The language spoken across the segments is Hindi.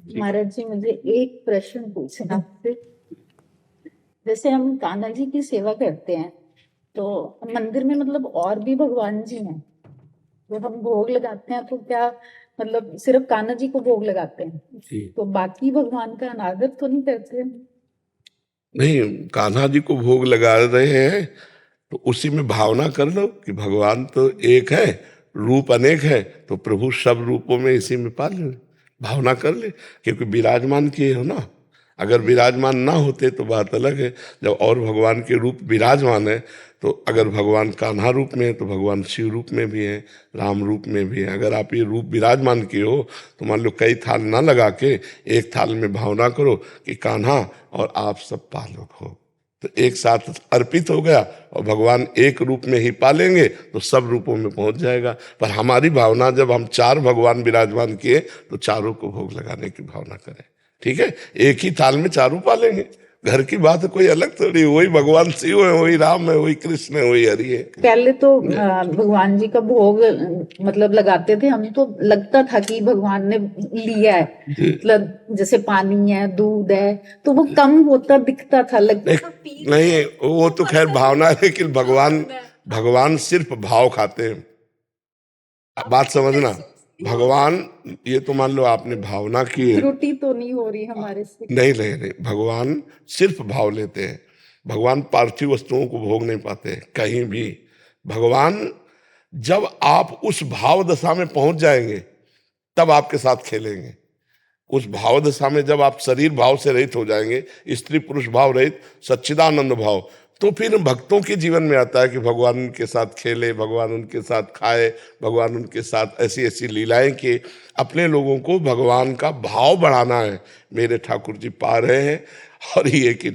महाराज जी, मुझे एक प्रश्न पूछना आपसे। जैसे हम कान्हा जी की सेवा करते हैं तो मंदिर में मतलब और भी भगवान जी हैं, जब हम भोग लगाते हैं तो क्या मतलब सिर्फ कान्हा जी को भोग लगाते हैं जी। तो बाकी भगवान का अनादर तो नहीं करते? नहीं, कान्हा जी को भोग लगा रहे हैं तो उसी में भावना कर लो कि भगवान तो एक है, रूप अनेक है, तो प्रभु सब रूपों में इसी में पाल ले, भावना कर ले, क्योंकि विराजमान किए हो ना। अगर विराजमान ना होते तो बात अलग है। जब और भगवान के रूप विराजमान है तो अगर भगवान कान्हा रूप में है तो भगवान शिव रूप में भी है, राम रूप में भी है। अगर आप ये रूप विराजमान किए हो तो मान लो कई थाल ना लगा के एक थाल में भावना करो कि कान्हा और आप सब पालक हो, तो एक साथ अर्पित हो गया और भगवान एक रूप में ही पालेंगे तो सब रूपों में पहुंच जाएगा। पर हमारी भावना, जब हम चार भगवान विराजमान किए तो चारों को भोग लगाने की भावना करें, ठीक है। एक ही थाल में चारों पालेंगे, घर की बात कोई अलग थोड़ी, वही भगवान शिव है, वही राम है, वही कृष्ण है, वही हरि है। पहले तो भगवान जी का भोग मतलब लगाते थे हम, तो लगता था कि भगवान ने लिया है, मतलब जैसे पानी है, दूध है, तो वो कम होता दिखता था, लगता था नहीं, वो तो खैर भावना है, लेकिन भगवान सिर्फ भाव खाते हैं। बात समझना, भगवान, ये तो मान लो आपने भावना की है, त्रुटि तो नहीं हो रही हमारे से? नहीं नहीं नहीं, भगवान सिर्फ भाव लेते हैं। भगवान पार्थिव वस्तुओं को भोग नहीं पाते कहीं भी। भगवान, जब आप उस भाव दशा में पहुंच जाएंगे तब आपके साथ खेलेंगे। उस भाव दशा में जब आप शरीर भाव से रहित हो जाएंगे, स्त्री पुरुष भाव रहित, सच्चिदानंद भाव, तो फिर भक्तों के जीवन में आता है कि भगवान उनके साथ खेले, भगवान उनके साथ खाए, भगवान उनके साथ ऐसी ऐसी लीलाएं किए। अपने लोगों को भगवान का भाव बढ़ाना है। मेरे ठाकुर जी पा रहे हैं, और ये कि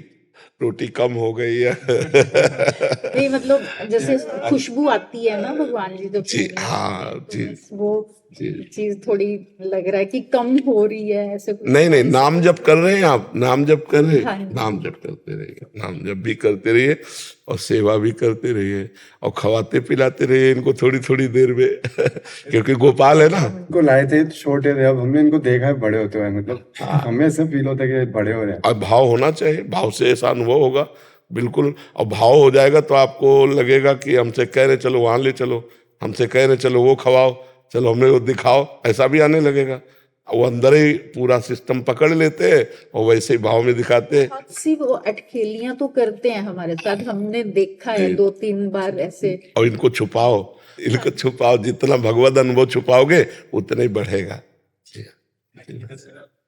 रोटी कम हो गई है नहीं मतलब जैसे खुशबू आती है ना भगवान जी जब जी हाँ जी, वो चीज थोड़ी लग रहा है कि कम हो रही है, ऐसे कुछ? नहीं नहीं, नाम जप कर रहे हैं आप, नाम जप कर रहे हाँ, हैं, नाम जप करते रहिए, नाम जप भी करते रहिए और सेवा भी करते रहिए और खवाते पिलाते रहिए इनको थोड़ी थोड़ी देर में क्योंकि गोपाल है ना। इनको लाए थे तो छोटे थे, अब हमने इनको देखा है बड़े होते हुए, मतलब हमें ऐसा फील होता है कि बड़े हो रहे हैं। और भाव होना चाहिए, भाव से ऐसा अनुभव होगा बिल्कुल। और भाव हो जाएगा तो आपको लगेगा कि हमसे कह रहे चलो वहां ले चलो, हमसे कह रहे चलो वो खवाओ, चलो हमें वो दिखाओ, ऐसा भी आने लगेगा। वो अंदर ही पूरा सिस्टम पकड़ लेते हैं और वैसे ही भाव में दिखाते हैं। सी वो अटखेलियां तो करते हैं हमारे साथ, हमने देखा है 2-3 बार ऐसे। और इनको छुपाओ, इनको छुपाओ, जितना भगवत अनुभव छुपाओगे उतना ही बढ़ेगा।